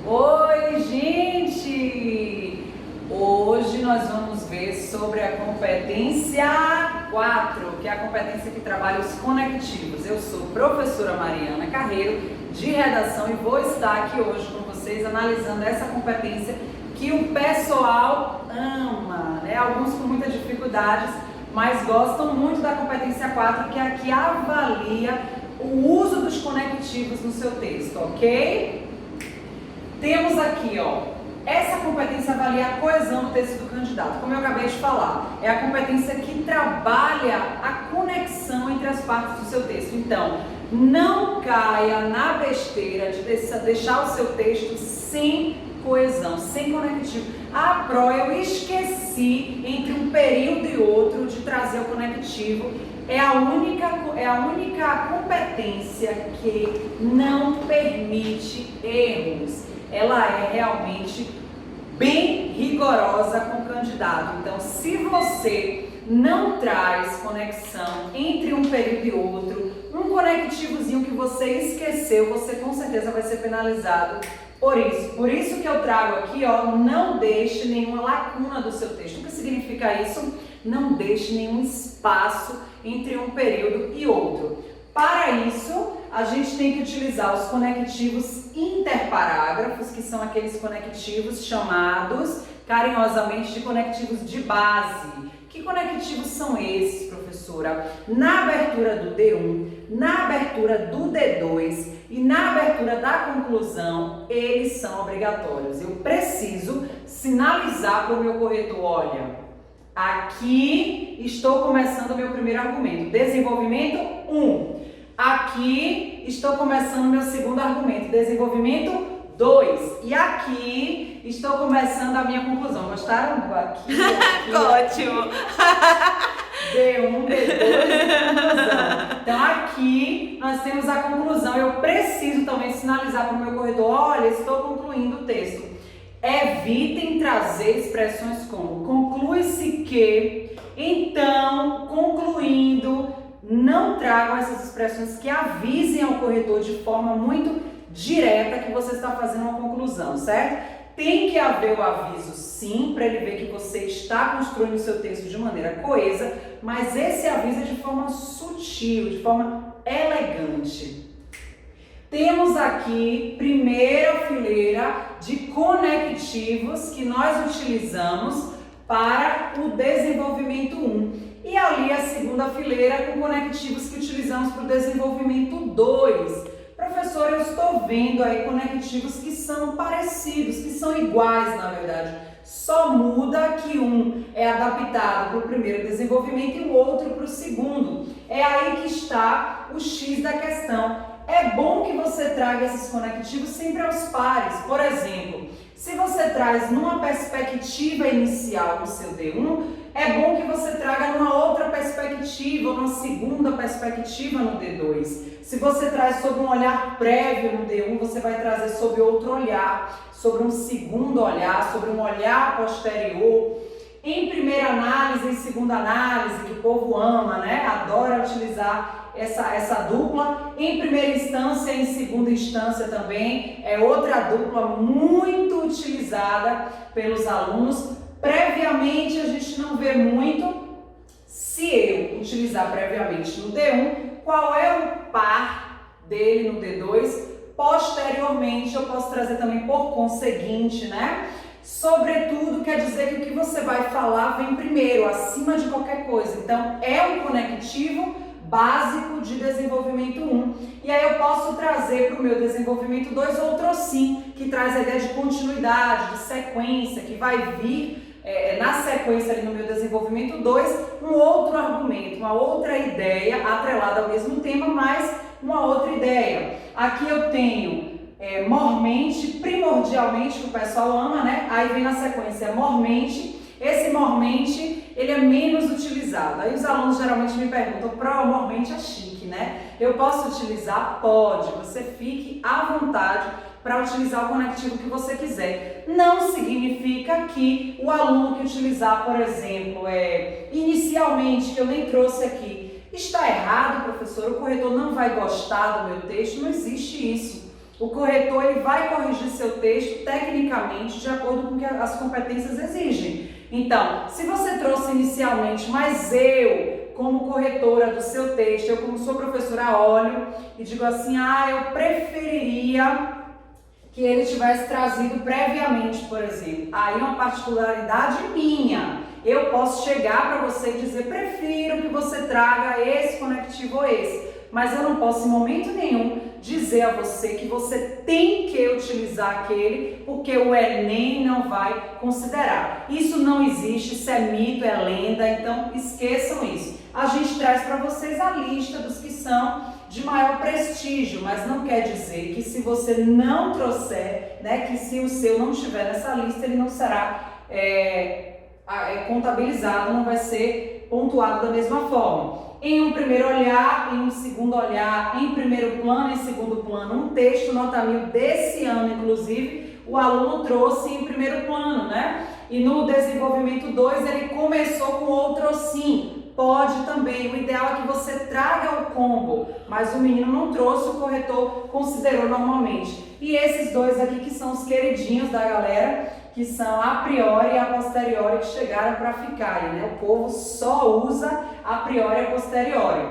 Oi, gente! Hoje nós vamos ver sobre a competência 4, que é a competência que trabalha os conectivos. Eu sou professora Mariana Carreiro, de redação, e vou estar aqui hoje com vocês analisando essa competência que o pessoal ama, né? Alguns com muitas dificuldades, mas gostam muito da competência 4, que é a que avalia o uso dos conectivos no seu texto, ok? Temos aqui, essa competência avalia a coesão do texto do candidato. Como eu acabei de falar, é a competência que trabalha a conexão entre as partes do seu texto. Então, não caia na besteira de deixar o seu texto sem coesão, sem conectivo. Eu esqueci entre um período e outro de trazer o conectivo. É a única competência que não permite erros. Ela é realmente bem rigorosa com o candidato. Então, se você não traz conexão entre um período e outro, um conectivozinho que você esqueceu, você com certeza vai ser penalizado por isso. Por isso que eu trago aqui, não deixe nenhuma lacuna do seu texto. O que significa isso? Não deixe nenhum espaço entre um período e outro. Para isso, a gente tem que utilizar os conectivos interparágrafos, que são aqueles conectivos chamados carinhosamente de conectivos de base. Que conectivos são esses, professora? Na abertura do D1, na abertura do D2 e na abertura da conclusão, eles são obrigatórios. Eu preciso sinalizar para o meu corretor, olha, aqui estou começando o meu primeiro argumento, desenvolvimento 1. Aqui estou começando o meu segundo argumento, desenvolvimento 2. E aqui estou começando a minha conclusão. Gostaram? Aqui. Ótimo! D1, D2 e conclusão. Então aqui nós temos a conclusão. Eu preciso também sinalizar para o meu corretor, olha, estou concluindo o texto. Evitem trazer expressões como conclui-se que, então, concluindo. Não tragam essas expressões que avisem ao corretor de forma muito direta que você está fazendo uma conclusão, certo? Tem que haver o aviso sim, para ele ver que você está construindo o seu texto de maneira coesa, mas esse aviso é de forma sutil, de forma elegante. Temos aqui primeira fileira de conectivos que nós utilizamos para o desenvolvimento 1. E ali a segunda fileira com conectivos que utilizamos para o desenvolvimento 2. Professor, eu estou vendo aí conectivos que são parecidos, que são iguais na verdade. Só muda que um é adaptado para o primeiro desenvolvimento e o outro para o segundo. É aí que está o X da questão. É bom que você traga esses conectivos sempre aos pares. Por exemplo, se você traz numa perspectiva inicial no seu D1, é bom que você traga numa outra perspectiva, ou numa segunda perspectiva no D2. Se você traz sobre um olhar prévio no D1, você vai trazer sobre outro olhar, sobre um segundo olhar, sobre um olhar posterior. Em primeira análise, em segunda análise, que o povo ama, né? Adora utilizar essa dupla. Em primeira instância e em segunda instância também. É outra dupla muito utilizada pelos alunos. Previamente a gente não vê muito. Se eu utilizar previamente no D1, qual é o par dele no D2? Posteriormente eu posso trazer também por conseguinte, né? Sobretudo quer dizer que o que você vai falar vem primeiro, acima de qualquer coisa. Então é um conectivo básico de desenvolvimento 1. E aí eu posso trazer para o meu desenvolvimento 2 outro sim, que traz a ideia de continuidade, de sequência, que vai vir na sequência ali no meu desenvolvimento 2, um outro argumento, uma outra ideia atrelada ao mesmo tema, mas uma outra ideia. Aqui eu tenho mormente, primordialmente, que o pessoal ama, né? Aí vem na sequência mormente. Esse mormente, ele é menos utilizado. Aí os alunos geralmente me perguntam, mormente é chique, né? Eu posso utilizar? Pode. Você fique à vontade para utilizar o conectivo que você quiser. Não significa que o aluno que utilizar, por exemplo, inicialmente, que eu nem trouxe aqui, está errado, professor, o corretor não vai gostar do meu texto. Não existe isso. O corretor ele vai corrigir seu texto tecnicamente de acordo com o que as competências exigem. Então, se você trouxe inicialmente, mas eu, como corretora do seu texto, eu como sua professora olho e digo assim, eu preferiria que ele tivesse trazido previamente, por exemplo. Aí é uma particularidade minha. Eu posso chegar para você e dizer, prefiro que você traga esse conectivo ou esse. Mas eu não posso em momento nenhum dizer a você que você tem que utilizar aquele, porque o Enem não vai considerar. Isso não existe, isso é mito, é lenda, então esqueçam isso. A gente traz para vocês a lista dos que são de maior prestígio, mas não quer dizer que se você não trouxer, que se o seu não estiver nessa lista, ele não será contabilizado, não vai ser pontuado da mesma forma. Em um primeiro olhar, em um segundo olhar, em primeiro plano, em segundo plano, um texto nota 1000 desse ano, inclusive, o aluno trouxe em primeiro plano, E no desenvolvimento 2 ele começou com outro sim. Pode também, o ideal é que você traga o combo, mas o menino não trouxe, o corretor considerou normalmente. E esses dois aqui que são os queridinhos da galera, que são a priori e a posteriori, que chegaram para ficarem, O povo só usa a priori e a posteriori.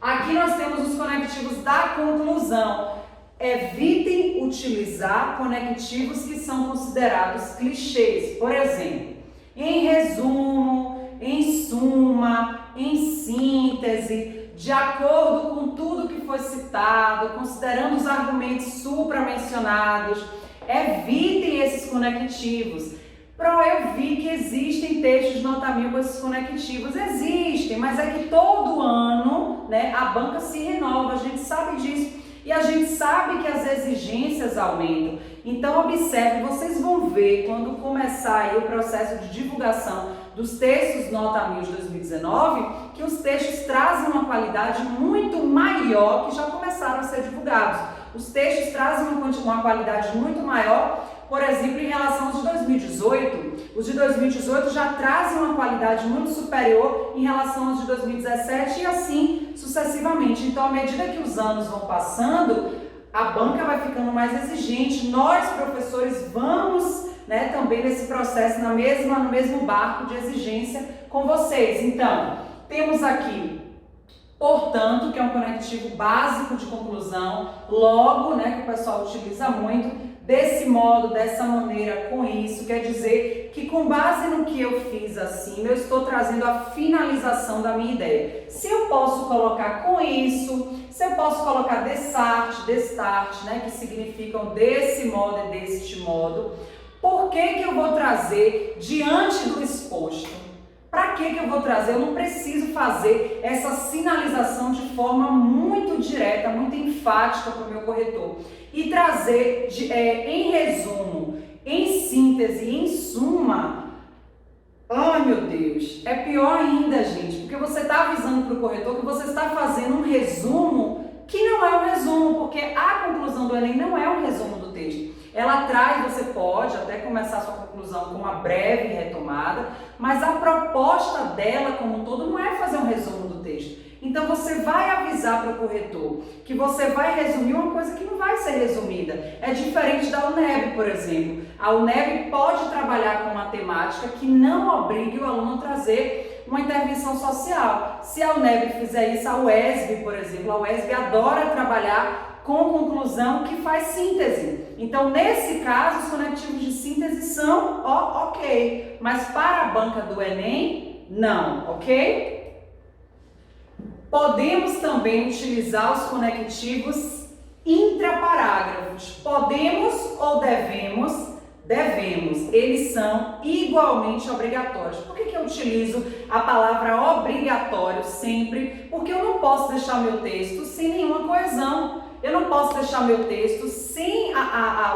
Aqui nós temos os conectivos da conclusão. Evitem utilizar conectivos que são considerados clichês. Por exemplo, em resumo, em suma, em síntese, de acordo com tudo que foi citado, considerando os argumentos supramencionados. Evitem esses conectivos. Eu vi que existem textos de nota 1000 com esses conectivos. Existem, mas é que todo ano, a banca se renova, a gente sabe disso. E a gente sabe que as exigências aumentam. Então observe, vocês vão ver quando começar aí o processo de divulgação dos textos nota 1000 de 2019, que os textos trazem uma qualidade muito maior que já começaram a ser divulgados. Os textos trazem uma qualidade muito maior, por exemplo, em relação aos de 2018. Os de 2018 já trazem uma qualidade muito superior em relação aos de 2017 e assim sucessivamente. Então, à medida que os anos vão passando, a banca vai ficando mais exigente. Nós, professores, vamos também nesse processo, no mesmo barco de exigência com vocês. Então, temos aqui, portanto, que é um conectivo básico de conclusão, logo, que o pessoal utiliza muito, desse modo, dessa maneira, com isso, quer dizer que com base no que eu fiz acima, eu estou trazendo a finalização da minha ideia. Se eu posso colocar com isso, se eu posso colocar destarte, que significam desse modo e deste modo, por que eu vou trazer diante do exposto? Para que eu vou trazer? Eu não preciso fazer essa sinalização de forma muito direta, muito enfática para o meu corretor. E trazer, em resumo, em síntese, em suma, ai meu Deus, é pior ainda, gente, porque você está avisando para o corretor que você está fazendo um resumo que não é um resumo, porque a conclusão do Enem não é um resumo do texto. Ela traz, você pode até começar a sua conclusão com uma breve retomada, mas a proposta dela como um todo não é fazer um resumo do texto. Então você vai avisar para o corretor que você vai resumir uma coisa que não vai ser resumida. É diferente da UNEB, por exemplo. A UNEB pode trabalhar com uma temática que não obrigue o aluno a trazer uma intervenção social. Se a UNEB fizer isso, a UESB, por exemplo, a UESB adora trabalhar com conclusão que faz síntese. Então, nesse caso, os conectivos de síntese são ok, mas para a banca do Enem, não, ok? Podemos também utilizar os conectivos intraparágrafos. Podemos ou devemos? Devemos. Eles são igualmente obrigatórios. Por que eu utilizo a palavra obrigatório sempre? Porque eu não posso deixar meu texto sem nenhuma coesão. Eu não posso deixar meu texto sem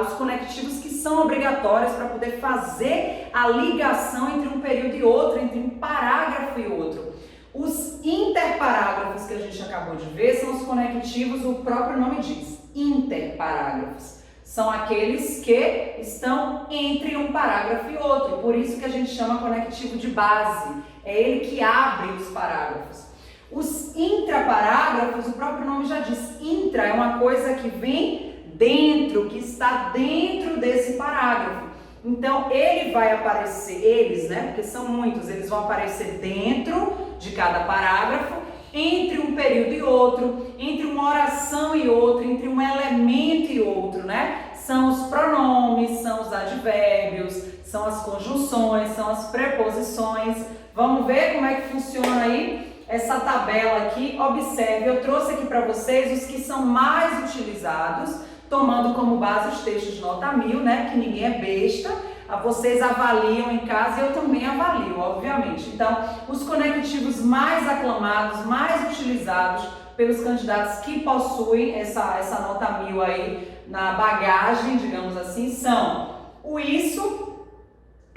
os conectivos que são obrigatórios para poder fazer a ligação entre um período e outro, entre um parágrafo e outro. Os interparágrafos que a gente acabou de ver são os conectivos, o próprio nome diz, interparágrafos. São aqueles que estão entre um parágrafo e outro, por isso que a gente chama conectivo de base, é ele que abre os parágrafos. Os intraparágrafos, o próprio nome já diz, intra é uma coisa que vem dentro, que está dentro desse parágrafo. Então, ele vai aparecer, eles, né, porque são muitos, eles vão aparecer dentro de cada parágrafo, entre um período e outro, entre uma oração e outra, entre um elemento e outro, né? São os pronomes, são os advérbios, são as conjunções, são as preposições. Vamos ver como é que funciona aí essa tabela aqui. Observe, eu trouxe aqui para vocês os que são mais utilizados, tomando como base os textos nota 1000, né? Que ninguém é besta. Vocês avaliam em casa e eu também avalio, obviamente. Então, os conectivos mais aclamados, mais utilizados pelos candidatos que possuem essa nota 1000 aí na bagagem, digamos assim, são o isso.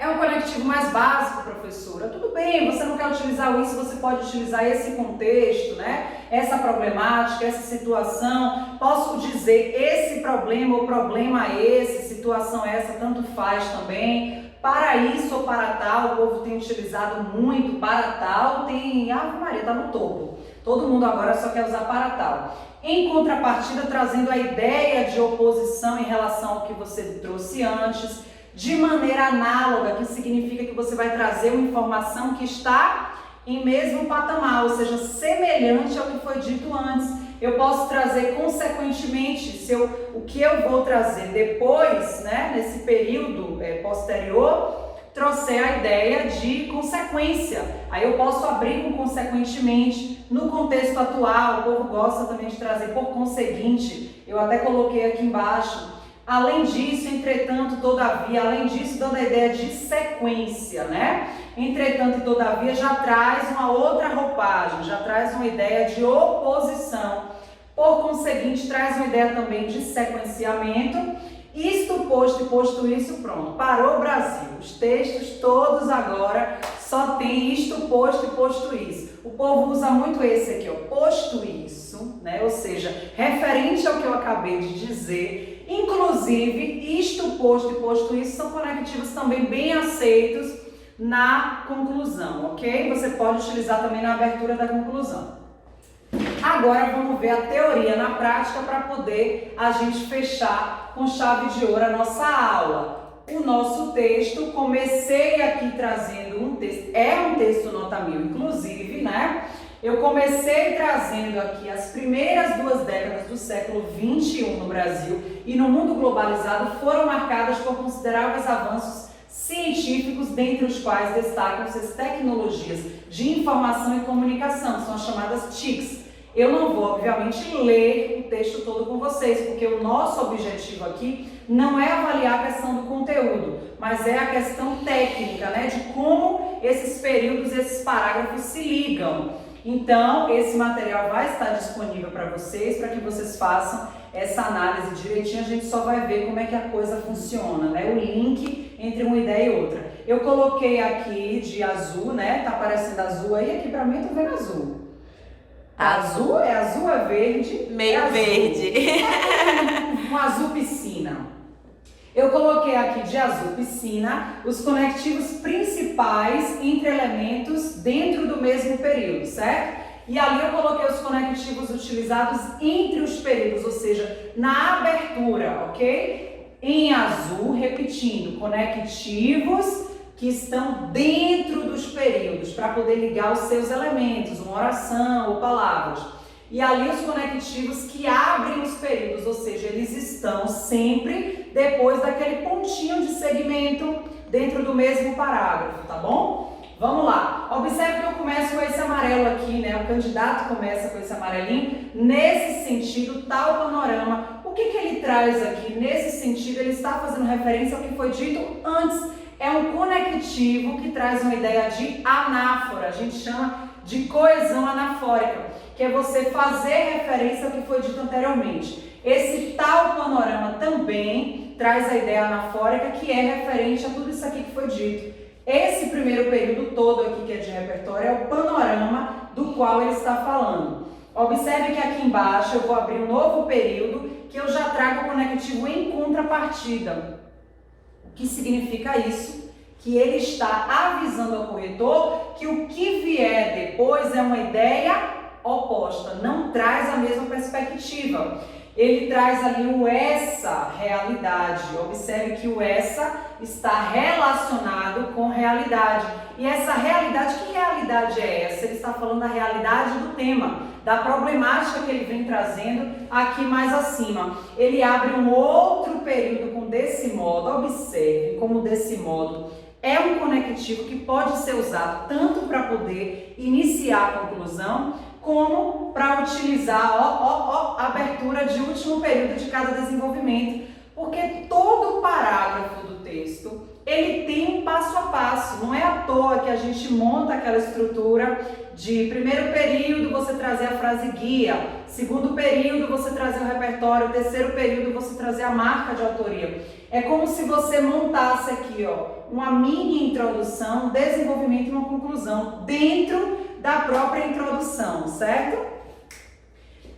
É um conectivo mais básico, professora. Tudo bem, você não quer utilizar o isso, você pode utilizar esse contexto, né? Essa problemática, essa situação. Posso dizer esse problema ou problema esse, situação essa, tanto faz também. Para isso ou para tal, o povo tem utilizado muito. Para tal tem, Ave Maria, tá no topo. Todo mundo agora só quer usar para tal. Em contrapartida, trazendo a ideia de oposição em relação ao que você trouxe antes, de maneira análoga, que significa que você vai trazer uma informação que está em mesmo patamar, ou seja, semelhante ao que foi dito antes. Eu posso trazer consequentemente, o que eu vou trazer depois, né, nesse período posterior, trouxer a ideia de consequência. Aí eu posso abrir com consequentemente. No contexto atual, o povo gosta também de trazer por conseguinte. Eu até coloquei aqui embaixo. Além disso, entretanto, todavia, além disso, dando a ideia de sequência, né? Entretanto e todavia já traz uma outra roupagem, já traz uma ideia de oposição. Por conseguinte, traz uma ideia também de sequenciamento. Isto posto e posto isso, pronto. Parou o Brasil. Os textos todos agora só tem isto posto e posto isso. O povo usa muito esse aqui, ó, posto isso, né? Ou seja, referente ao que eu acabei de dizer. Inclusive, isto posto e posto isso são conectivos também bem aceitos na conclusão, ok? Você pode utilizar também na abertura da conclusão. Agora vamos ver a teoria na prática para poder a gente fechar com chave de ouro a nossa aula. O nosso texto, comecei aqui trazendo um texto, é um texto nota 1000, inclusive, né? Eu comecei trazendo aqui as primeiras 2 décadas do século XXI no Brasil e no mundo globalizado foram marcadas por consideráveis avanços científicos, dentre os quais destacam-se as tecnologias de informação e comunicação, são as chamadas TICs. Eu não vou, obviamente, ler o texto todo com vocês, porque o nosso objetivo aqui não é avaliar a questão do conteúdo, mas é a questão técnica, né, de como esses períodos, esses parágrafos se ligam. Então, esse material vai estar disponível para vocês, para que vocês façam essa análise direitinho. A gente só vai ver como é que a coisa funciona, né? O link entre uma ideia e outra. Eu coloquei aqui de azul, né? Tá aparecendo azul aí, aqui para mim eu tô vendo azul. Azul é verde? Meio verde. Um azul piscina. Eu coloquei aqui de azul piscina os conectivos principais entre elementos dentro do mesmo período, certo? E ali eu coloquei os conectivos utilizados entre os períodos, ou seja, na abertura, ok? Em azul, repetindo, conectivos que estão dentro dos períodos, para poder ligar os seus elementos, uma oração ou palavras. E ali os conectivos que abrem os períodos, ou seja, eles estão sempre depois daquele pontinho de segmento dentro do mesmo parágrafo, tá bom? Vamos lá. Observe que eu começo com esse amarelo aqui, né? O candidato começa com esse amarelinho. Nesse sentido, tal panorama. O que ele traz aqui? Nesse sentido, ele está fazendo referência ao que foi dito antes. É um conectivo que traz uma ideia de anáfora. A gente chama de coesão anafórica, que é você fazer referência ao que foi dito anteriormente. Esse tal panorama também traz a ideia anafórica, que é referente a tudo isso aqui que foi dito. Esse primeiro período todo aqui, que é de repertório, é o panorama do qual ele está falando. Observe que aqui embaixo eu vou abrir um novo período, que eu já trago o conectivo em contrapartida. O que significa isso? Que ele está avisando ao corretor que o que vier depois é uma ideia oposta, não traz a mesma perspectiva. ele traz ali o essa, realidade. Observe que o essa está relacionado com realidade. E essa realidade, que realidade é essa? Ele está falando da realidade do tema, da problemática que ele vem trazendo aqui mais acima. Ele abre um outro período com desse modo. Observe como desse modo é um conectivo que pode ser usado tanto para poder iniciar a conclusão, como para utilizar a abertura de último período de cada desenvolvimento, porque todo parágrafo do texto ele tem um passo a passo. Não é à toa que a gente monta aquela estrutura de primeiro período você trazer a frase guia, segundo período você trazer o repertório, terceiro período você trazer a marca de autoria. É como se você montasse aqui, uma mini introdução, um desenvolvimento e uma conclusão dentro da própria introdução, certo?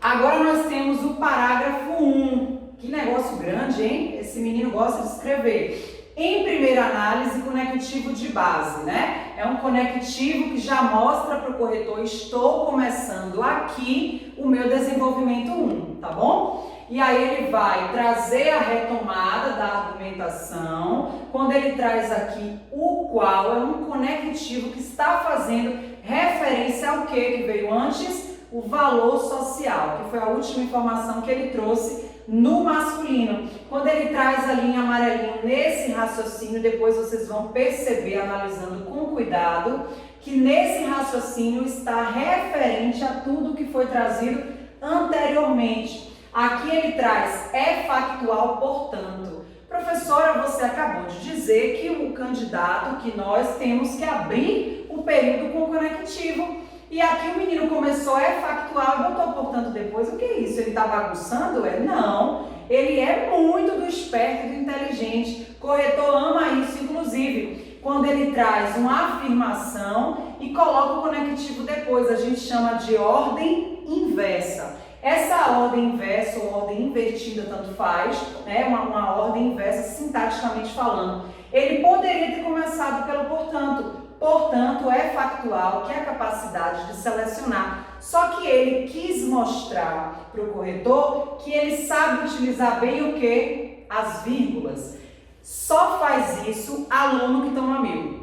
Agora nós temos o parágrafo 1. Que negócio grande, hein? Esse menino gosta de escrever. Em primeira análise, conectivo de base, né? É um conectivo que já mostra para o corretor, estou começando aqui o meu desenvolvimento 1, tá bom? E aí ele vai trazer a retomada da argumentação. Quando ele traz aqui o qual, é um conectivo que está fazendo referência ao que veio antes? O valor social, que foi a última informação que ele trouxe no masculino. Quando ele traz a linha amarelinha nesse raciocínio, depois vocês vão perceber, analisando com cuidado, que nesse raciocínio está referente a tudo que foi trazido anteriormente. Aqui ele traz é factual, portanto. Professora, você acabou de dizer que o candidato, que nós temos que abrir o período com conectivo. E aqui o menino começou é factual e botou, portanto, depois. O que é isso? Ele está bagunçando? Não. Ele é muito do esperto e do inteligente. Corretor ama isso, inclusive, quando ele traz uma afirmação e coloca o conectivo depois. A gente chama de ordem inversa. Essa ordem inversa ou ordem invertida, tanto faz, né? Uma ordem inversa, sintaticamente falando. Ele poderia ter começado pelo portanto. Portanto, é factual, que é a capacidade de selecionar. Só que ele quis mostrar para o corretor que ele sabe utilizar bem o quê? As vírgulas. Só faz isso aluno que toma 1000.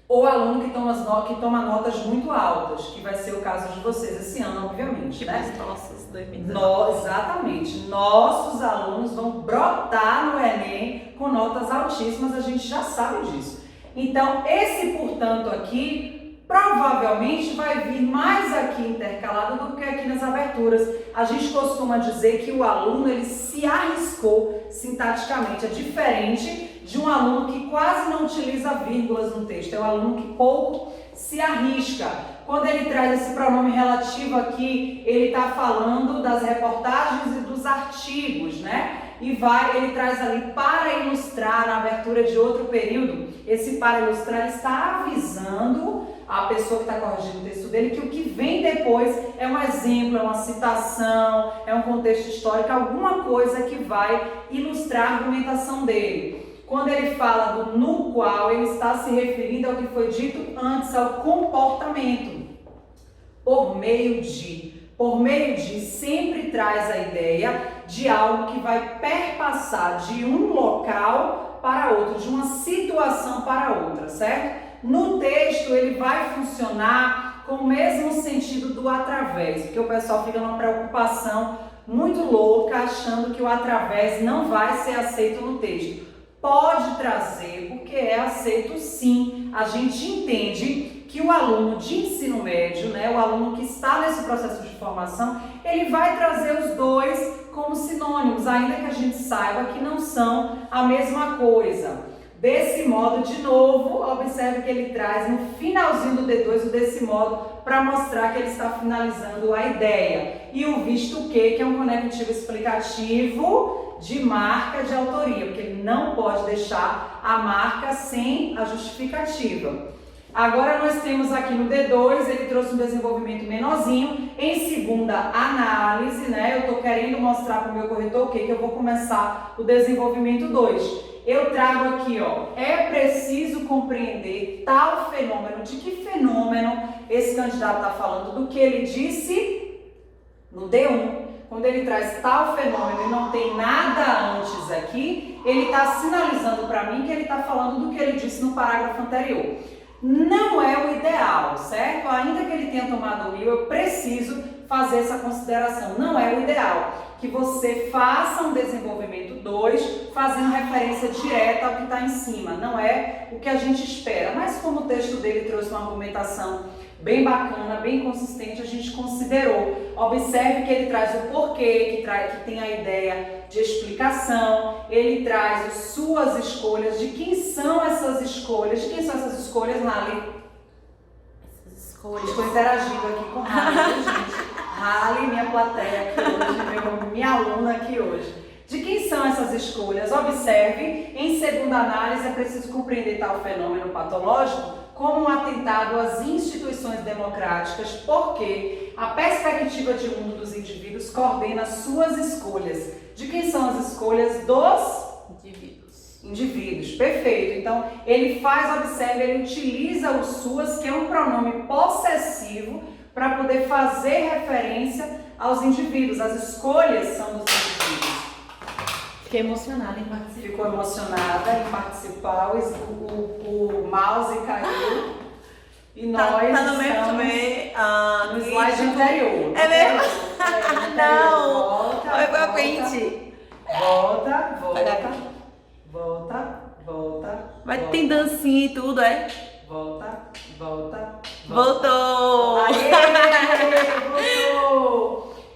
Ou aluno que toma notas muito altas, que vai ser o caso de vocês esse ano, obviamente, né? Nossos 2019. Exatamente. Nossos alunos vão brotar no Enem com notas altíssimas, a gente já sabe disso. Então, esse portanto aqui, provavelmente vai vir mais aqui intercalado do que aqui nas aberturas. A gente costuma dizer que o aluno, ele se arriscou sintaticamente. É diferente de um aluno que quase não utiliza vírgulas no texto. É um aluno que pouco se arrisca. Quando ele traz esse pronome relativo aqui, ele está falando das reportagens e dos artigos, né? E ele traz ali para ilustrar, na abertura de outro período, esse para ilustrar está avisando a pessoa que está corrigindo o texto dele que o que vem depois é um exemplo, é uma citação, é um contexto histórico, alguma coisa que vai ilustrar a argumentação dele. Quando ele fala do no qual, ele está se referindo ao que foi dito antes, ao comportamento. Por meio de sempre traz a ideia de algo que vai perpassar de um local para outro, de uma situação para outra, certo? No texto ele vai funcionar com o mesmo sentido do através, porque o pessoal fica numa preocupação muito louca, achando que o através não vai ser aceito no texto. Pode trazer, porque é aceito sim. A gente entende que o aluno de ensino médio, né, o aluno que está nesse processo de formação, ele vai trazer os dois como sinônimos, ainda que a gente saiba que não são a mesma coisa. Desse modo, de novo, observe que ele traz no finalzinho do D2 o desse modo para mostrar que ele está finalizando a ideia. E o visto que é um conectivo explicativo de marca de autoria, porque ele não pode deixar a marca sem a justificativa. Agora nós temos aqui no D2, ele trouxe um desenvolvimento menorzinho. Em segunda análise, né, eu estou querendo mostrar para o meu corretor o que eu vou começar o desenvolvimento 2. Eu trago aqui, é preciso compreender tal fenômeno. De que fenômeno esse candidato está falando? Do que ele disse no D1. quando ele traz tal fenômeno e não tem nada antes aqui, ele está sinalizando para mim que ele está falando do que ele disse no parágrafo anterior. Não é o ideal, certo? Ainda que ele tenha tomado o will, eu preciso fazer essa consideração. Não é o ideal que você faça um desenvolvimento 2 fazendo referência direta ao que está em cima. Não é o que a gente espera. Mas como o texto dele trouxe uma argumentação bem bacana, bem consistente, a gente considerou. Observe que ele traz o porquê, que tem a ideia de explicação, ele traz as suas escolhas, de quem são essas escolhas, Rally? Essas escolhas. Estou interagindo aqui com Rally, gente. Rally, minha plateia aqui hoje, minha aluna aqui hoje. De quem são essas escolhas? Observe, em segunda análise é preciso compreender tal fenômeno patológico como um atentado às instituições democráticas, porque a perspectiva de mundo dos indivíduos coordena suas escolhas. De quem são as escolhas? Dos indivíduos. Perfeito. Então, ele observe, ele utiliza o suas, que é um pronome possessivo, para poder fazer referência aos indivíduos. As escolhas são dos indivíduos. Fiquei emocionada em participar. Ficou emocionada em participar, o mouse caiu e nós tá no meio estamos também, no slide anterior. É mesmo? Não! Volta, Foi pra volta, frente. volta. Mas tem dancinha e tudo, é? Voltou! Voltou! Voltou!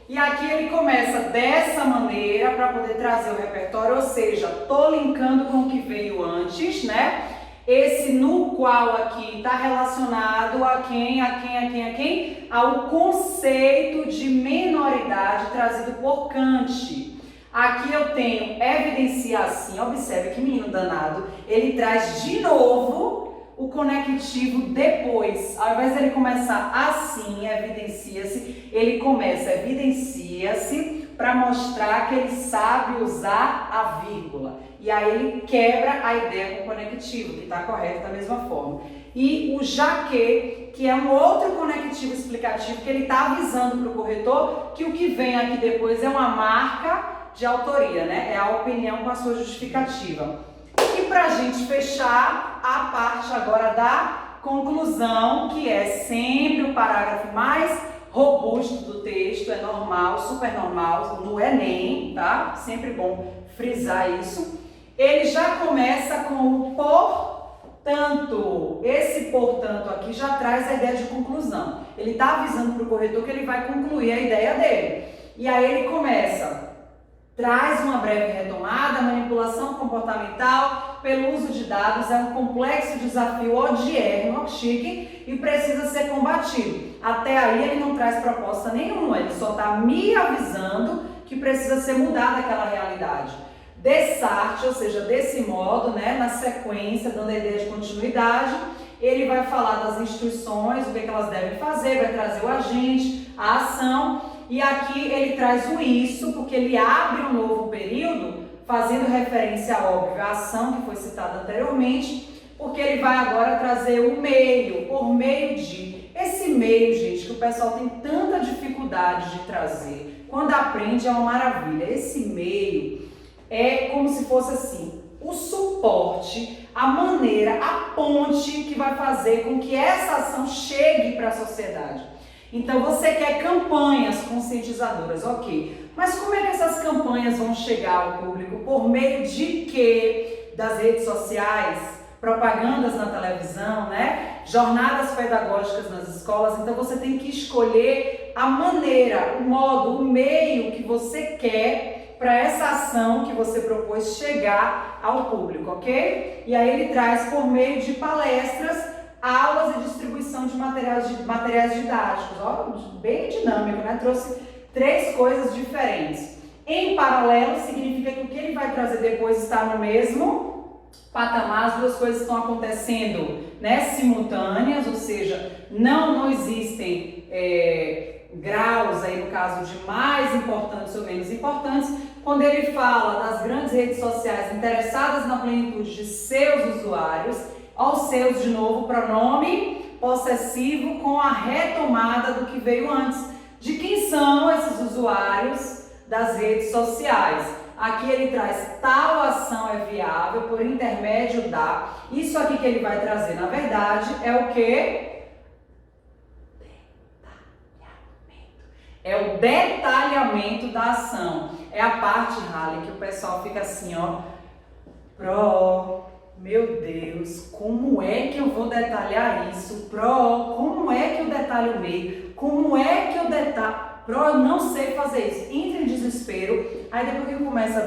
E aqui ele começa dessa maneira para poder trazer o repertório, ou seja, tô linkando com o que veio antes, né? Esse no qual aqui está relacionado a quem? Ao conceito de menoridade trazido por Kant. Aqui eu tenho evidenciar assim, observe que menino danado, ele traz de novo o conectivo depois. Ao invés de ele começar assim, evidencia-se, ele começa evidencia-se para mostrar que ele sabe usar a vírgula. E aí ele quebra a ideia com o conectivo, que está correto da mesma forma. E o já que é um outro conectivo explicativo, que ele está avisando para o corretor que o que vem aqui depois é uma marca de autoria, né? É a opinião com a sua justificativa. E para a gente fechar a parte agora da conclusão, que é sempre o parágrafo mais robusto do texto, é normal, super normal, no Enem, tá? Sempre bom frisar isso. Ele já começa com o portanto. Esse portanto aqui já traz a ideia de conclusão. Ele está avisando para o corretor que ele vai concluir a ideia dele. E aí ele começa... Traz uma breve retomada, a manipulação comportamental pelo uso de dados é um complexo desafio odiérrimo, chique, e precisa ser combatido. Até aí ele não traz proposta nenhuma, ele só está me avisando que precisa ser mudada aquela realidade. Dessarte, ou seja, desse modo, né, na sequência, dando a ideia de continuidade, ele vai falar das instituições, o que elas devem fazer, vai trazer o agente, a ação. E aqui ele traz o isso, porque ele abre um novo período, fazendo referência, óbvio, à ação que foi citada anteriormente, porque ele vai agora trazer o meio, por meio de. Esse meio, gente, que o pessoal tem tanta dificuldade de trazer, quando aprende é uma maravilha. Esse meio é como se fosse assim, o suporte, a maneira, a ponte que vai fazer com que essa ação chegue para a sociedade. Então você quer campanhas conscientizadoras, ok. Mas como é que essas campanhas vão chegar ao público? Por meio de quê? Das redes sociais, propagandas na televisão, né? Jornadas pedagógicas nas escolas. Então você tem que escolher a maneira, o modo, o meio que você quer para essa ação que você propôs chegar ao público, ok? E aí ele traz por meio de palestras, aulas e distribuição de materiais didáticos. Ó, bem dinâmico, né? Trouxe 3 coisas diferentes. Em paralelo, significa que o que ele vai trazer depois está no mesmo patamar, as 2 coisas estão acontecendo, né, simultâneas, ou seja, não existem graus aí no caso de mais importantes ou menos importantes. Quando ele fala das grandes redes sociais interessadas na plenitude de seus usuários, aos seus, de novo, pronome possessivo com a retomada do que veio antes. De quem são esses usuários? das redes sociais. Aqui ele traz tal ação é viável por intermédio da. Isso aqui que ele vai trazer, na verdade, é o quê? É o detalhamento da ação. É a parte, Halle, que o pessoal fica assim, ó. Meu Deus, como é que eu vou detalhar isso? Como é que eu detalho o meio? Como é que eu detalho? Eu não sei fazer isso. Entra em desespero. Aí depois que eu começo a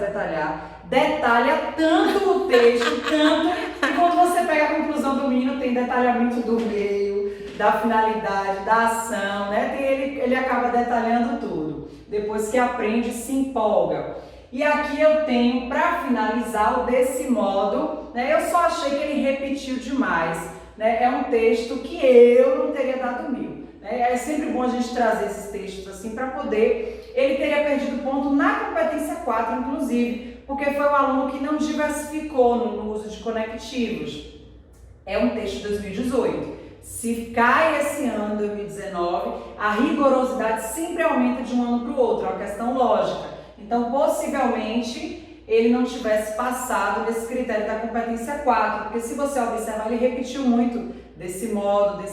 detalha tanto o texto, tanto, que quando você pega a conclusão do menino, tem detalhamento do meio, da finalidade, da ação, né? Ele acaba detalhando tudo. Depois que aprende, se empolga. E aqui eu tenho, para finalizar, o desse modo, né? Eu só achei que ele repetiu demais, né? É um texto que eu não teria dado 1000. É sempre bom a gente trazer esses textos assim para poder... Ele teria perdido ponto na competência 4, inclusive, porque foi um aluno que não diversificou no uso de conectivos. É um texto de 2018. Se cai esse ano, 2019, a rigorosidade sempre aumenta de um ano para o outro, é uma questão lógica. Então, possivelmente, ele não tivesse passado nesse critério da competência 4, porque se você observar, ele repetiu muito desse modo,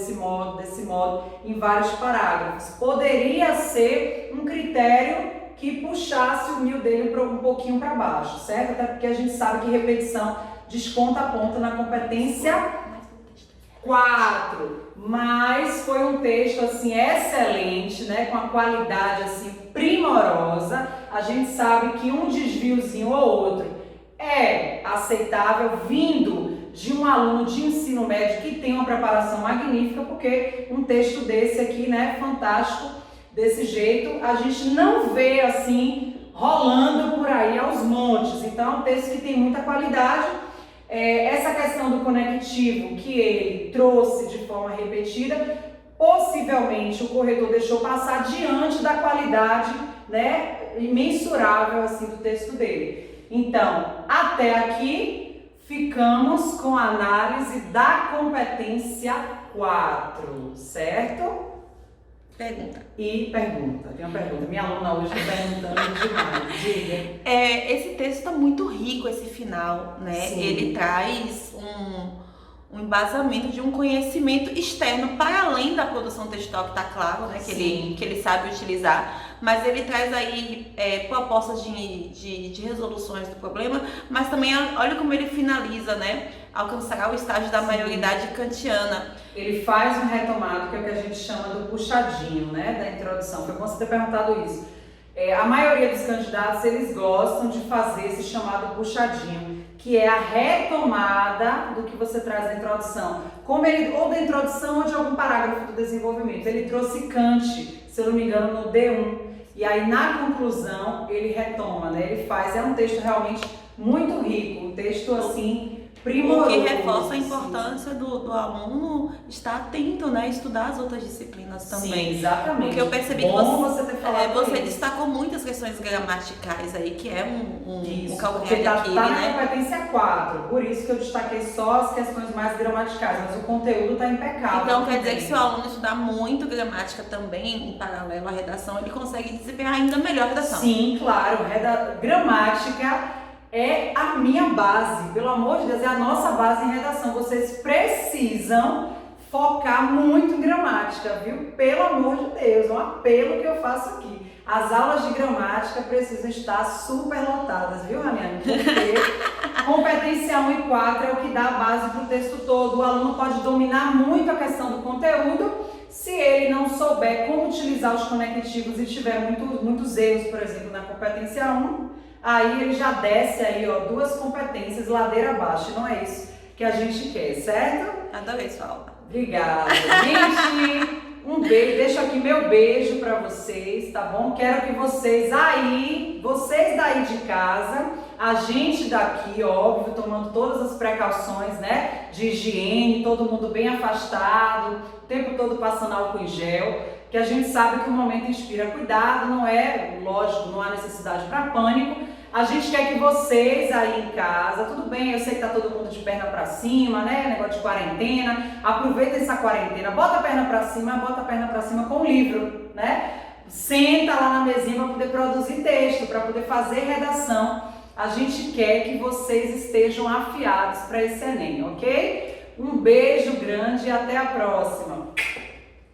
em vários parágrafos. Poderia ser um critério que puxasse o 1000 dele um pouquinho para baixo, certo? Até porque a gente sabe que repetição desconta ponto na competência 4, mas foi um texto assim excelente, né, com a qualidade assim primorosa. A gente sabe que um desviozinho ou outro é aceitável vindo de um aluno de ensino médio que tem uma preparação magnífica, porque um texto desse aqui, né, fantástico, desse jeito, a gente não vê assim rolando por aí aos montes. Então é um texto que tem muita qualidade. Essa questão do conectivo que ele trouxe de forma repetida, possivelmente o corretor deixou passar diante da qualidade, né, imensurável assim, do texto dele. Então, até aqui, ficamos com a análise da competência 4, certo? Pergunta. Tem uma pergunta. Minha aluna hoje está perguntando demais. Diga. Esse texto está muito rico, esse final, né? Sim. Ele traz um embasamento de um conhecimento externo para além da produção textual, que está claro, né? Que ele sabe utilizar, mas ele traz aí propostas de resoluções do problema, mas também olha como ele finaliza, né? Alcançará o estágio da maioridade kantiana. Ele faz um retomado, que é o que a gente chama do puxadinho, né, da introdução. Foi bom você ter perguntado isso. A maioria dos candidatos, eles gostam de fazer esse chamado puxadinho, que é a retomada do que você traz na introdução. Ou da introdução ou de algum parágrafo do desenvolvimento. Ele trouxe Kant, se eu não me engano, no D1. E aí, na conclusão, ele retoma, né? Ele faz, é um texto realmente muito rico, um texto, assim, primoroso. O que reforça a importância do aluno estar atento, né? Estudar as outras disciplinas também. Sim, exatamente. Porque eu percebi bom que você ter falado você isso. destacou muitas questões gramaticais aí, que é um calcanhar porque tá daquele, na né? competência 4, por isso que eu destaquei só as questões mais gramaticais, mas o conteúdo está impecável. Então quer dizer que se o aluno estudar muito gramática também, em paralelo à redação, ele consegue desempenhar ainda melhor a redação. Sim, claro. Gramática é a minha base, pelo amor de Deus, é a nossa base em redação. Vocês precisam focar muito em gramática, viu? Pelo amor de Deus, é um apelo que eu faço aqui. As aulas de gramática precisam estar super lotadas, viu, Raniane? Porque competência 1 e 4 é o que dá a base para o texto todo. O aluno pode dominar muito a questão do conteúdo. Se ele não souber como utilizar os conectivos e tiver muitos erros, por exemplo, na competência 1, aí ele já desce aí, ó, 2 competências ladeira abaixo. E não é isso que a gente quer, certo? Adorei sua aula. Obrigada, gente. Um beijo, deixo aqui meu beijo pra vocês, tá bom? Quero que vocês daí de casa, a gente daqui, óbvio, tomando todas as precauções, né? De higiene, todo mundo bem afastado, o tempo todo passando álcool em gel, que a gente sabe que o momento inspira cuidado, não é, lógico, não há necessidade para pânico. A gente quer que vocês aí em casa, tudo bem, eu sei que tá todo mundo de perna pra cima, né, negócio de quarentena, aproveita essa quarentena, bota a perna pra cima com o livro, né? senta lá na mesinha para poder produzir texto, para poder fazer redação. A gente quer que vocês estejam afiados para esse Enem, ok? Um beijo grande e até a próxima!